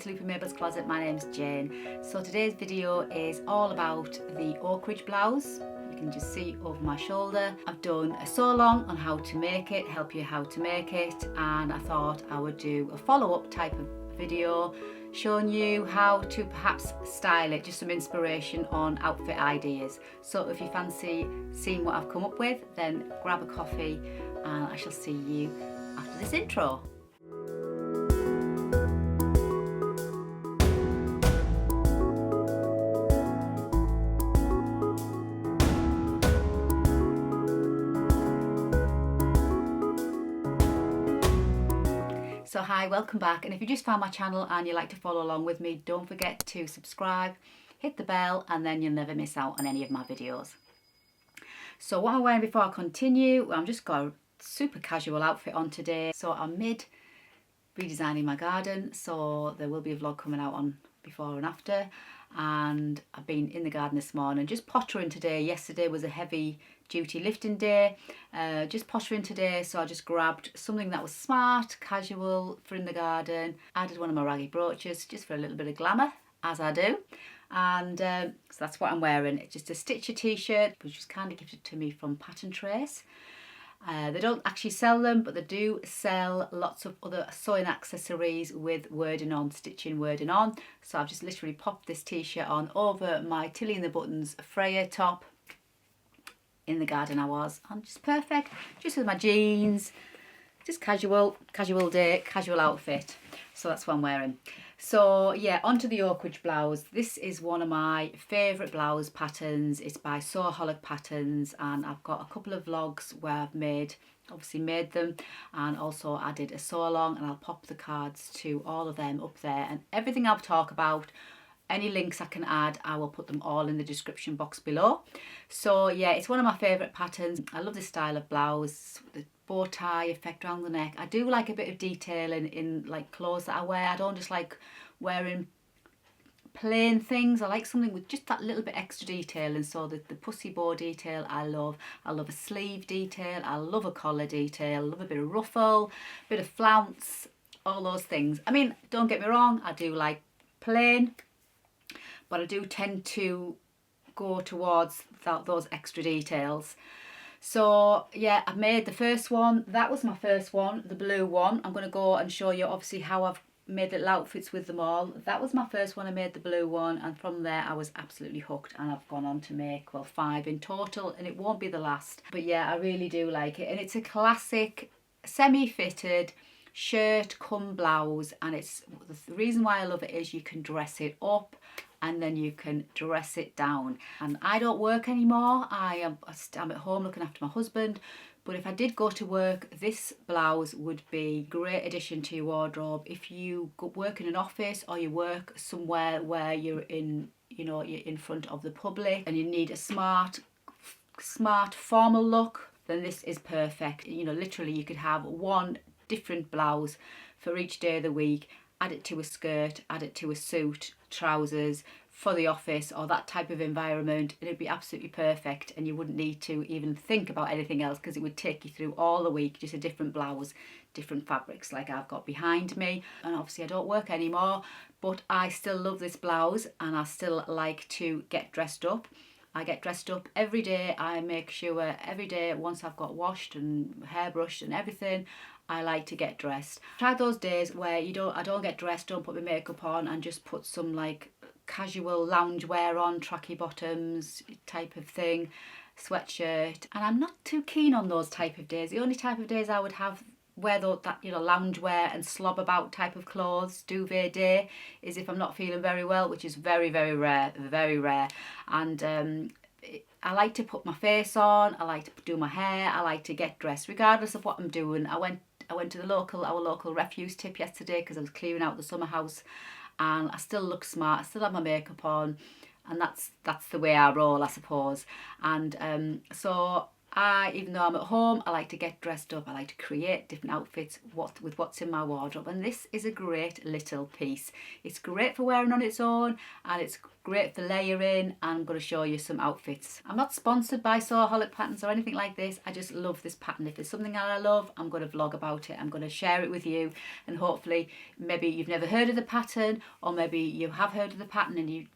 to Loopy Mabel's Closet. My name's Jane. So today's video is all about the Oakridge blouse. You can just see over my shoulder. I've done a sew along on how to make it, help you how to make it, and I thought I would do a follow-up type of video showing you how to perhaps style it, just some inspiration on outfit ideas. So if you fancy seeing what I've come up with, then grab a coffee and I shall see you after this intro. So hi, welcome back, and if you just found my channel and you like to follow along with me, don't forget to subscribe, hit the bell, and then you'll never miss out on any of my videos. So what I'm wearing before I continue, I'm just got a super casual outfit on today. So I'm redesigning my garden, so there will be a vlog coming out on before and after. And I've been in the garden this morning, just pottering today. Yesterday was a heavy duty lifting day, just pottering today, so I just grabbed something that was smart, casual for in the garden, added one of my raggy brooches just for a little bit of glamour, as I do. And so that's what I'm wearing. It's just a Stitcher t-shirt, which was kind of gifted to me from Pattern Trace. They don't actually sell them, but they do sell lots of other sewing accessories with wording on, stitching wording on. So I've just literally popped this t-shirt on over my Tilly and the Buttons Freya top. In the garden I was, and just perfect, just with my jeans, just casual day, casual outfit. So that's what I'm wearing. So yeah, onto the Oakridge blouse. This is one of my favourite blouse patterns. It's by Sewaholic Patterns, and I've got a couple of vlogs where I've obviously made them, and also I did a sew along, and I'll pop the cards to all of them up there, and everything I'll talk about, any links I can add, I will put them all in the description box below. So yeah, it's one of my favourite patterns. I love this style of blouse, the bow tie effect around the neck. I do like a bit of detail in like clothes that I wear. I don't just like wearing plain things. I like something with just that little bit extra detail, and so the pussy bow detail I love. I love a sleeve detail, I love a collar detail, I love a bit of ruffle, a bit of flounce, all those things. I mean, don't get me wrong, I do like plain, but I do tend to go towards those extra details. So yeah, I've made the first one. That was my first one, the blue one. I'm going to go and show you obviously how I've made little outfits with them all. That was my first one. I made the blue one, and from there I was absolutely hooked, and I've gone on to make, well, 5 in total, and it won't be the last. But yeah, I really do like it, and it's a classic semi-fitted shirt come blouse, and it's the reason why I love it is you can dress it up and then you can dress it down. And I don't work anymore. I'm at home looking after my husband, but if I did go to work, this blouse would be a great addition to your wardrobe. If you work in an office or you work somewhere where you're in, you're in front of the public and you need a smart formal look, then this is perfect. Literally you could have one different blouse for each day of the week, add it to a skirt, add it to a suit, trousers for the office or that type of environment, and it'd be absolutely perfect, and you wouldn't need to even think about anything else because it would take you through all the week, just a different blouse, different fabrics like I've got behind me. And obviously I don't work anymore, but I still love this blouse and I still like to get dressed up. I get dressed up every day. I make sure every day, once I've got washed and hairbrushed and everything, I like to get dressed. Try those days where I don't get dressed, don't put my makeup on, and just put some like casual lounge wear on, tracky bottoms type of thing, sweatshirt. And I'm not too keen on those type of days. The only type of days I would wear that lounge wear and slob about type of clothes, duvet day, is if I'm not feeling very well, which is very, very rare, very rare. And I like to put my face on, I like to do my hair, I like to get dressed regardless of what I'm doing. I went to our local refuse tip yesterday because I was clearing out the summer house, and I still look smart, I still have my makeup on, and that's the way I roll, I suppose. And so Even though I'm at home, I like to get dressed up. I like to create different outfits with what's in my wardrobe. And this is a great little piece. It's great for wearing on its own, and it's great for layering. And I'm going to show you some outfits. I'm not sponsored by Sewaholic Patterns or anything like this. I just love this pattern. If there's something that I love, I'm going to vlog about it. I'm going to share it with you, and hopefully maybe you've never heard of the pattern, or maybe you have heard of the pattern and you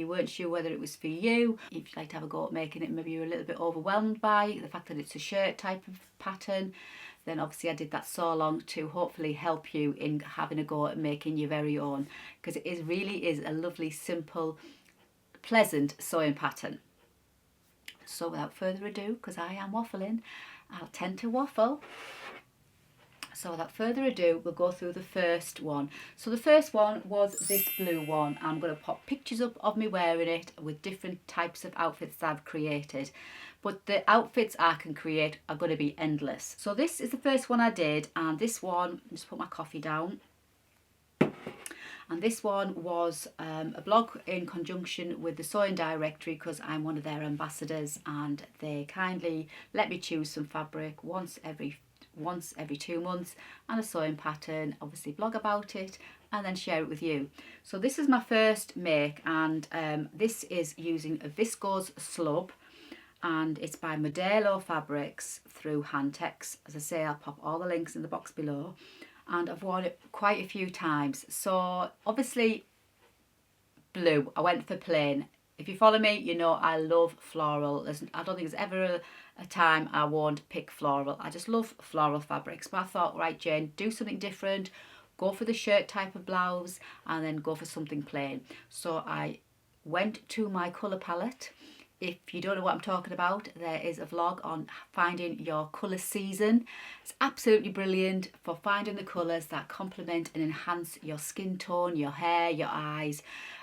weren't sure whether it was for you. If you'd like to have a go at making it, maybe you're a little bit overwhelmed by the fact that it's a shirt type of pattern, then obviously I did that sew along to hopefully help you in having a go at making your very own, because it really is a lovely, simple, pleasant sewing pattern. So without further ado, because I am waffling, I'll tend to waffle. So without further ado, we'll go through the first one. So the first one was this blue one. I'm going to pop pictures up of me wearing it with different types of outfits I've created. But the outfits I can create are going to be endless. So this is the first one I did, and this one, just put my coffee down. And this one was a blog in conjunction with the Sewing Directory, because I'm one of their ambassadors, and they kindly let me choose some fabric once every 2 months and a sewing pattern, obviously blog about it and then share it with you. So this is my first make, and this is using a viscose slub, and it's by Modelo Fabrics through Hantex. As I say, I'll pop all the links in the box below, and I've worn it quite a few times. So obviously blue, I went for plain. If you follow me, you know I love floral. I don't think there's ever a time I won't pick floral. I just love floral fabrics. But I thought, right, Jane, do something different. Go for the shirt type of blouse and then go for something plain. So I went to my colour palette. If you don't know what I'm talking about, there is a vlog on finding your colour season. It's absolutely brilliant for finding the colours that complement and enhance your skin tone, your hair, your eyes.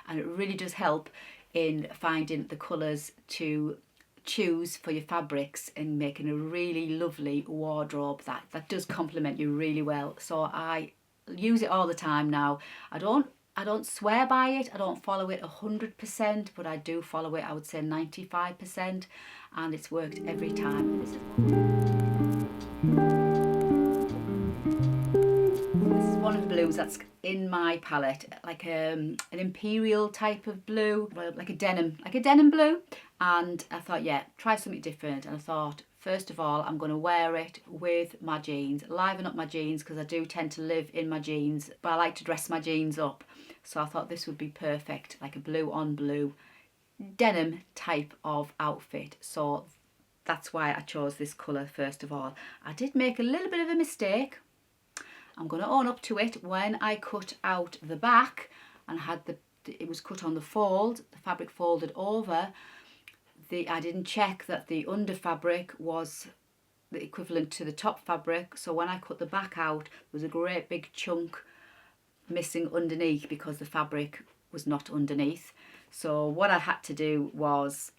And it really does help in finding the colours to choose for your fabrics and making a really lovely wardrobe that does complement you really well. So I use it all the time now. I don't swear by it, I don't follow it 100%, but I do follow it, I would say 95%, and it's worked every time. This is one of the blues that's in my palette, like an imperial type of blue, like a denim blue. And I thought, yeah, try something different. And I thought, first of all, I'm going to wear it with my jeans, liven up my jeans, because I do tend to live in my jeans, but I like to dress my jeans up. So I thought this would be perfect, like a blue on blue denim type of outfit. So that's why I chose this colour first of all. I did make a little bit of a mistake. I'm going to own up to it. When I cut out the back and had it was cut on the fold, the fabric folded over, I didn't check that the under fabric was the equivalent to the top fabric. So when I cut the back out, there was a great big chunk missing underneath because the fabric was not underneath. So what I had to do was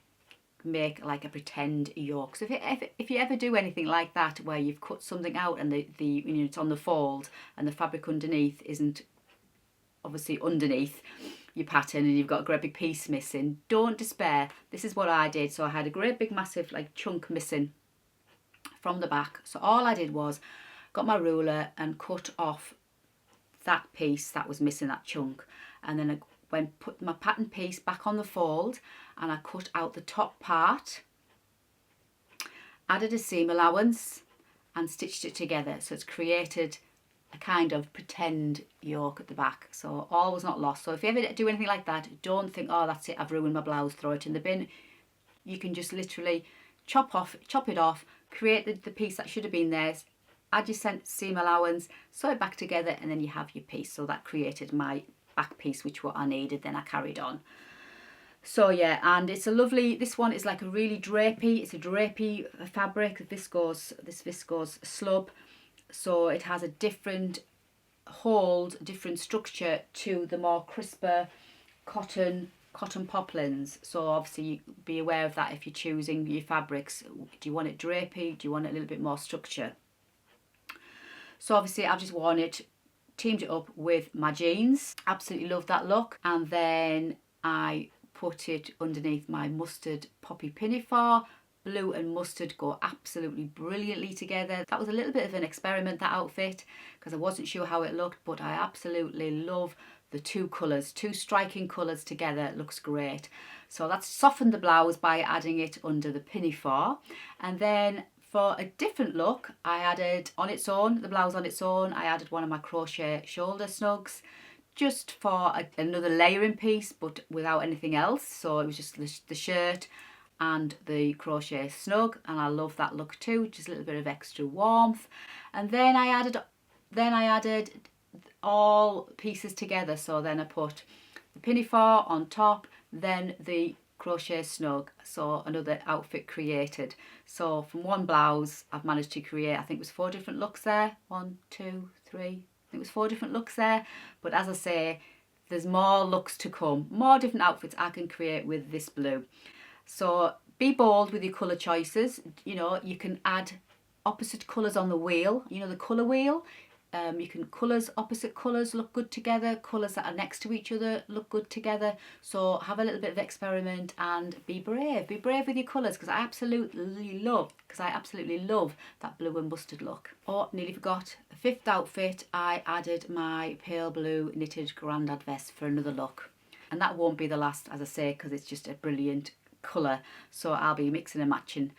make like a pretend yoke. So if you ever do anything like that where you've cut something out and it's on the fold and the fabric underneath isn't obviously underneath your pattern and you've got a great big piece missing, don't despair. This is what I did. So I had a great big massive like chunk missing from the back. So all I did was got my ruler and cut off that piece that was missing, that chunk, and then I put my pattern piece back on the fold and I cut out the top part, added a seam allowance and stitched it together. So it's created a kind of pretend yoke at the back. So all was not lost. So if you ever do anything like that, don't think, oh, that's it, I've ruined my blouse, throw it in the bin. You can just literally chop it off, create the piece that should have been there, add your seam allowance, sew it back together, and then you have your piece. So that created my back piece, which what I needed. Then I carried on. So yeah, and it's a lovely, this one is like a really drapey, it's a drapey fabric, this viscose slub. So it has a different hold, different structure to the more crisper cotton poplins. So obviously be aware of that if you're choosing your fabrics. Do you want it drapey? Do you want a little bit more structure? So obviously I've just worn it, teamed it up with my jeans. Absolutely love that look. And then I put it underneath my mustard poppy pinafore, blue and mustard go absolutely brilliantly together. That was a little bit of an experiment, that outfit, because I wasn't sure how it looked, but I absolutely love the two colours, two striking colours together. It looks great. So that's softened the blouse by adding it under the pinafore. And then for a different look, I added on its own, the blouse on its own, I added one of my crochet shoulder snugs, just for another layering piece, but without anything else. So it was just the shirt and the crochet snug, and I love that look too, just a little bit of extra warmth. And then I added all pieces together. So then I put the pinafore on top, then the crochet snug, so another outfit created. So from one blouse I've managed to create, I think it was 4 different looks there. 1, 2, 3, I think it was 4 different looks there. But as I say, there's more looks to come, more different outfits I can create with this blue. So be bold with your colour choices. You know, you can add opposite colours on the wheel, you know, the colour wheel. You can opposite colours look good together, colours that are next to each other look good together. So have a little bit of experiment and be brave with your colours, because I absolutely love that blue and mustard look. Oh, nearly forgot, the fifth outfit, I added my pale blue knitted grandad vest for another look, and that won't be the last, as I say, because it's just a brilliant colour. So I'll be mixing and matching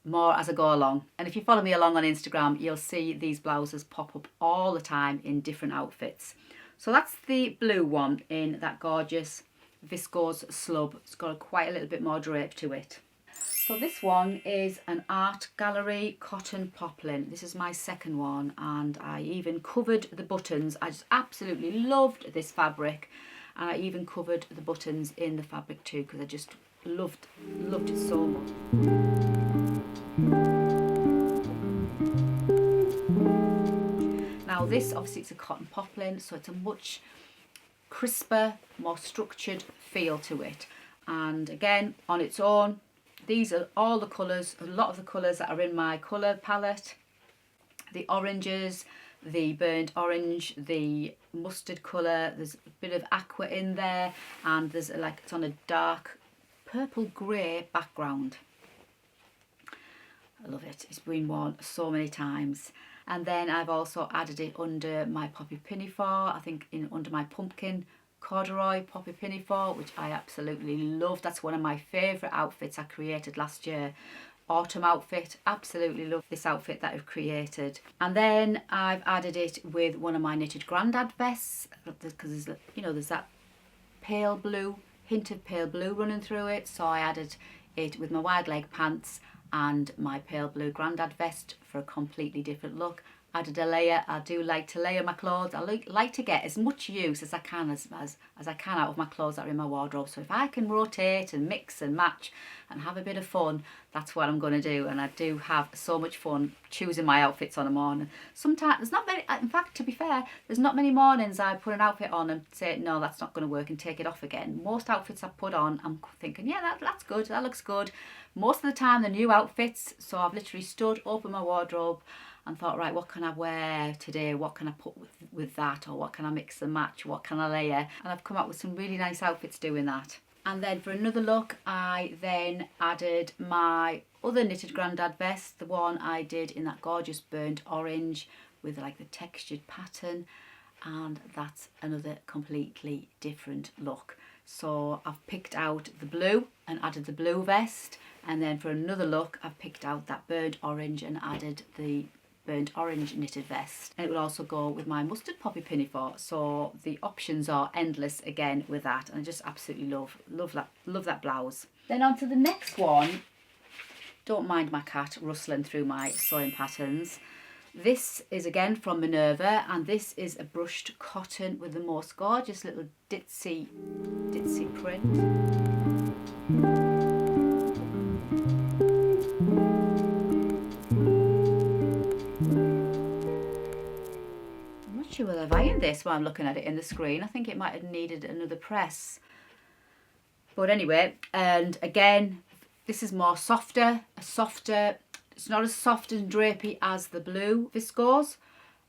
more as I go along. And if you follow me along on Instagram, you'll see these blouses pop up all the time in different outfits. So that's the blue one in that gorgeous viscose slub. It's got quite a little bit more drape to it. So this one is an art gallery cotton poplin. This is my second one, and I even covered the buttons. I just absolutely loved this fabric, and I even covered the buttons in the fabric too, because I just loved it so much. Now this, obviously it's a cotton poplin, so it's a much crisper, more structured feel to it. And again, on its own, these are all the colours, a lot of the colours that are in my colour palette. The oranges, the burnt orange, the mustard colour, there's a bit of aqua in there, and there's like, it's on a dark purple grey background. I love it. It's been worn so many times. And then I've also added it under my poppy pinafore, I think under my pumpkin corduroy poppy pinafore, which I absolutely love. That's one of my favourite outfits I created last year. Autumn outfit. Absolutely love this outfit that I've created. And then I've added it with one of my knitted grandad vests, because there's, you know, there's that pale blue, hint of pale blue running through it. So I added it with my wide leg pants and my pale blue grandad vest for a completely different look. Added a layer. I do like to layer my clothes. I like to get as much use as I can as I can out of my clothes that are in my wardrobe. So if I can rotate and mix and match and have a bit of fun, that's what I'm going to do. And I do have so much fun choosing my outfits on a morning. Sometimes there's not many, in fact, to be fair, there's not many mornings I put an outfit on and say, no, that's not going to work, and take it off again. Most outfits I put on, I'm thinking, yeah, that's good, that looks good. Most of the time they're new outfits, so I've literally stood, opened my wardrobe and thought, right, what can I wear today? What can I put with that? Or what can I mix and match? What can I layer? And I've come up with some really nice outfits doing that. And then for another look, I then added my other knitted grandad vest, the one I did in that gorgeous burnt orange with like the textured pattern. And that's another completely different look. So I've picked out the blue and added the blue vest. And then for another look, I've picked out that burnt orange and added the burnt orange knitted vest. And it will also go with my mustard poppy pinafore. So the options are endless again with that. And I just absolutely love that blouse. Then on to the next one. Don't mind my cat rustling through my sewing patterns. This is again from Minerva, and this is a brushed cotton with the most gorgeous little ditzy print. Sure whether I've ironed this while I'm looking at it in the screen. I think it might have needed another press. But anyway, and again, this is more softer, it's not as soft and drapey as the blue viscose,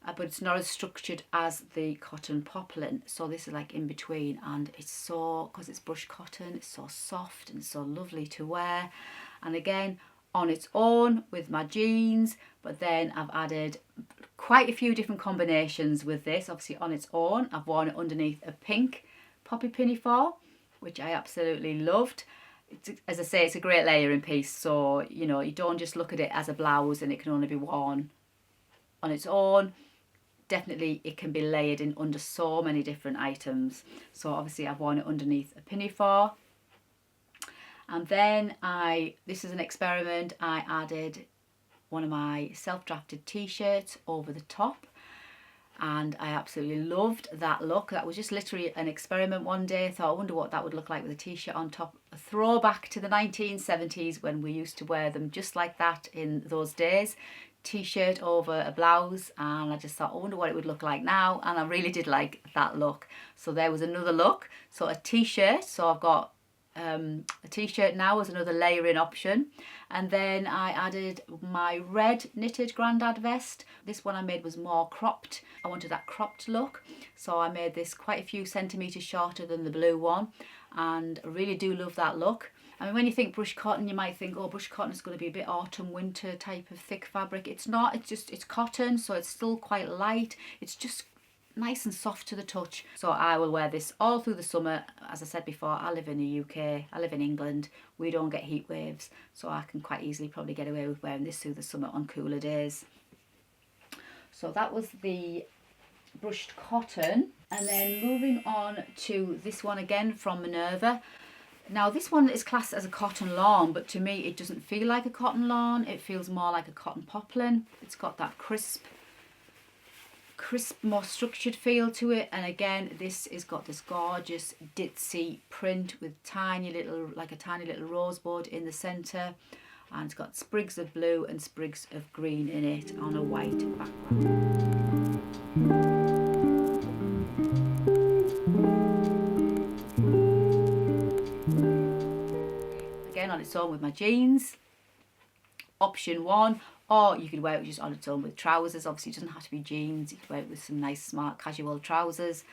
but it's not as structured as the cotton poplin. So this is like in between, and it's so, because it's brushed cotton, it's so soft and so lovely to wear. And again, on its own with my jeans, but then I've added quite a few different combinations with this. Obviously on its own, I've worn it underneath a pink poppy pinafore, which I absolutely loved. As I say, it's a great layering piece, so you know, you don't just look at it as a blouse and it can only be worn on its own. Definitely it can be layered in under so many different items. So obviously I've worn it underneath a pinafore. And then this is an experiment, I added one of my self-drafted t-shirts over the top, and I absolutely loved that look. That was just literally an experiment one day. I thought, I wonder what that would look like with a t-shirt on top. A throwback to the 1970s when we used to wear them just like that in those days. T-shirt over a blouse, and I just thought, I wonder what it would look like now, and I really did like that look. So there was another look. So a t-shirt, so I've got a t-shirt now as another layering option, and then I added my red knitted grandad vest. This one I made was more cropped. I wanted that cropped look, so I made this quite a few centimetres shorter than the blue one, and I really do love that look. I mean, when you think brush cotton, you might think, oh, brush cotton is going to be a bit autumn winter type of thick fabric. It's not. It's cotton, so it's still quite light. It's just nice and soft to the touch. So I will wear this all through the summer. As I said before, I live in the UK, I live in England, we don't get heat waves, so I can quite easily probably get away with wearing this through the summer on cooler days. So that was the brushed cotton, and then moving on to this one again from Minerva. Now this one is classed as a cotton lawn, but to me it doesn't feel like a cotton lawn, it feels more like a cotton poplin. It's got that crisp, more structured feel to it, and again this has got this gorgeous ditzy print with tiny little, like a tiny little rosebud in the centre, and it's got sprigs of blue and sprigs of green in it on a white background. Again on its own with my jeans, option one. Or you could wear it just on its own with trousers. Obviously it doesn't have to be jeans, you could wear it with some nice smart casual trousers.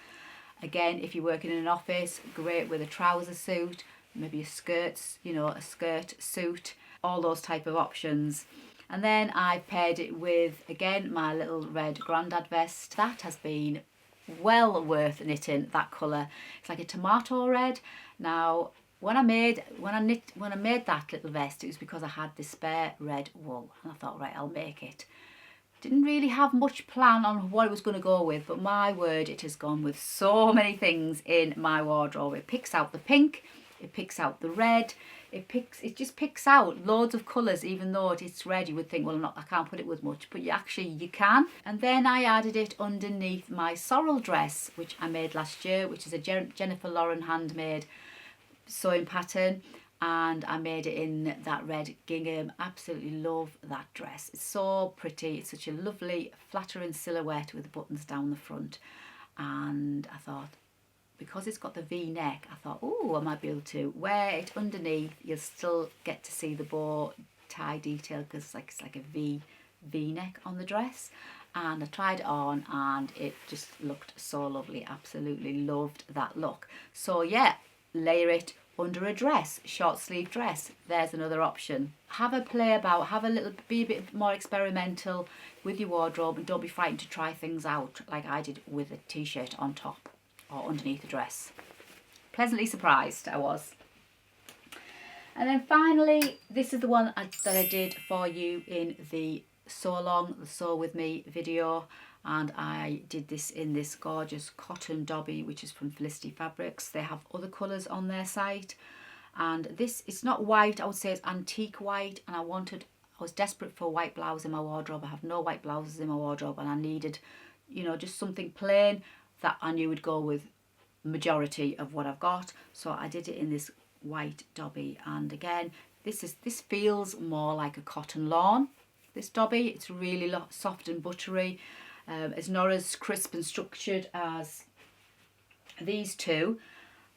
Again, if you're working in an office, great with a trouser suit, maybe a skirt, you know, a skirt suit, all those type of options. And then I paired it with, again, my little red grandad vest. That has been well worth knitting, that colour. It's like a tomato red. Now, when I made that little vest, it was because I had this spare red wool, and I thought, right, I'll make it. Didn't really have much plan on what I was going to go with, but my word, it has gone with so many things in my wardrobe. It picks out the pink, it picks out the red, it just picks out loads of colours. Even though it's red, you would think, well, I can't put it with much, but you can. And then I added it underneath my sorrel dress, which I made last year, which is a Jennifer Lauren handmade sewing pattern, and I made it in that red gingham. Absolutely love that dress. It's so pretty. It's such a lovely flattering silhouette with the buttons down the front, and I thought, because it's got the V-neck, I thought, oh, I might be able to wear it underneath. You'll still get to see the bow tie detail because it's like a V-neck on the dress. And I tried it on and it just looked so lovely. Absolutely loved that look. So yeah, layer it under a dress, short sleeve dress. There's another option. Have a play about, be a bit more experimental with your wardrobe, and don't be frightened to try things out like I did with a t-shirt on top or underneath the dress. Pleasantly surprised I was. And then finally, this is the one that I did for you in the the Sew With Me video, and I did this in this gorgeous cotton dobby, which is from Felicity Fabrics. They have other colours on their site, and this, it's not white, I would say it's antique white, and I was desperate for a white blouse in my wardrobe. I have no white blouses in my wardrobe, and I needed, you know, just something plain that I knew would go with majority of what I've got. So I did it in this white dobby, and again, this feels more like a cotton lawn, this dobby. It's really soft and buttery. It's not as crisp and structured as these two,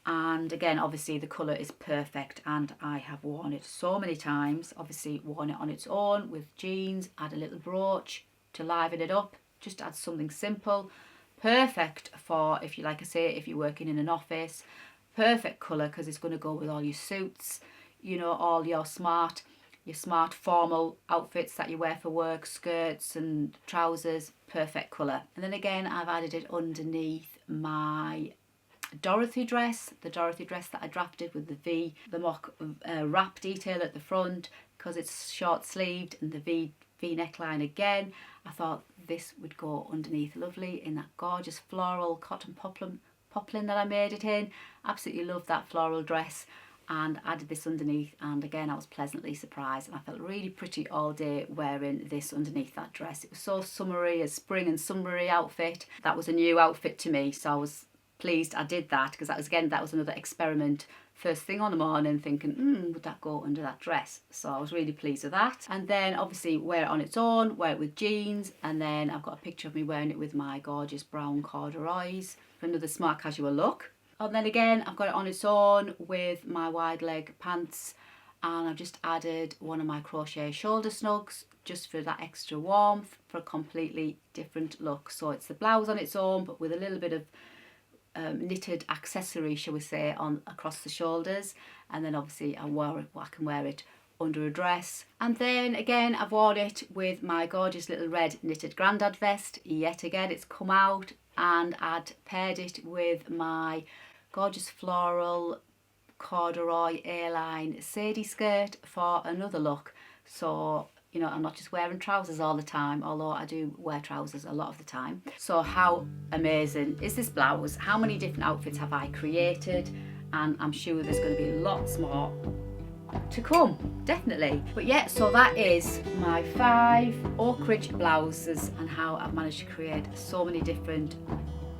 and again, obviously the colour is perfect, and I have worn it so many times. Obviously worn it on its own with jeans, add a little brooch to liven it up, just add something simple. Perfect for, if you, like I say, if you're working in an office. Perfect colour because it's going to go with all your suits, you know, all your smart your smart formal outfits that you wear for work, skirts and trousers, perfect colour. And then again, I've added it underneath my Dorothy dress, the Dorothy dress that I drafted with the mock wrap detail at the front, because it's short sleeved and the V neckline again. I thought this would go underneath lovely in that gorgeous floral cotton poplin that I made it in. Absolutely love that floral dress, and added this underneath, and again I was pleasantly surprised, and I felt really pretty all day wearing this underneath that dress. It was so summery, a spring and summery outfit. That was a new outfit to me, so I was pleased I did that, because that was another experiment. First thing on the morning thinking, would that go under that dress? So I was really pleased with that. And then obviously wear it on its own, wear it with jeans, and then I've got a picture of me wearing it with my gorgeous brown corduroys for another smart casual look. And then again I've got it on its own with my wide leg pants, and I've just added one of my crochet shoulder snugs just for that extra warmth, for a completely different look. So it's the blouse on its own, but with a little bit of knitted accessory, shall we say, on across the shoulders. And then obviously I can wear it under a dress. And then again I've worn it with my gorgeous little red knitted grandad vest. Yet again it's come out, and I'd paired it with my gorgeous floral corduroy A-line Sadie skirt for another look. So, you know, I'm not just wearing trousers all the time, although I do wear trousers a lot of the time. So how amazing is this blouse? How many different outfits have I created? And I'm sure there's going to be lots more to come, definitely. But yeah, so that is my 5 Oakridge blouses and how I've managed to create so many different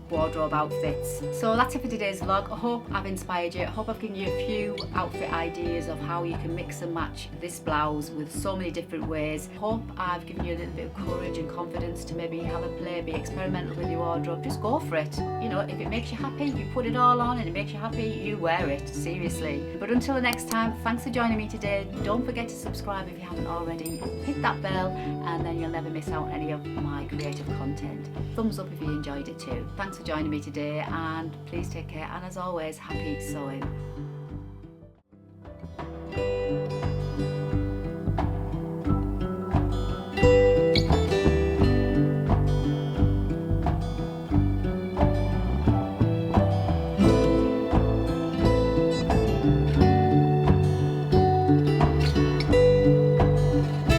wardrobe outfits. So that's it for today's vlog. I hope I've inspired you. I hope I've given you a few outfit ideas of how you can mix and match this blouse with so many different ways. Hope I've given you a little bit of courage and confidence to maybe have a play, be experimental with your wardrobe. Just go for it. You know, if it makes you happy, you put it all on, and it makes you happy, you wear it, seriously. But until the next time, thanks for joining me today. Don't forget to subscribe if you haven't already. Hit that bell, and then you'll never miss out on any of my creative content. Thumbs up if you enjoyed it too. Thanks for joining me today, and please take care, and as always, happy sewing.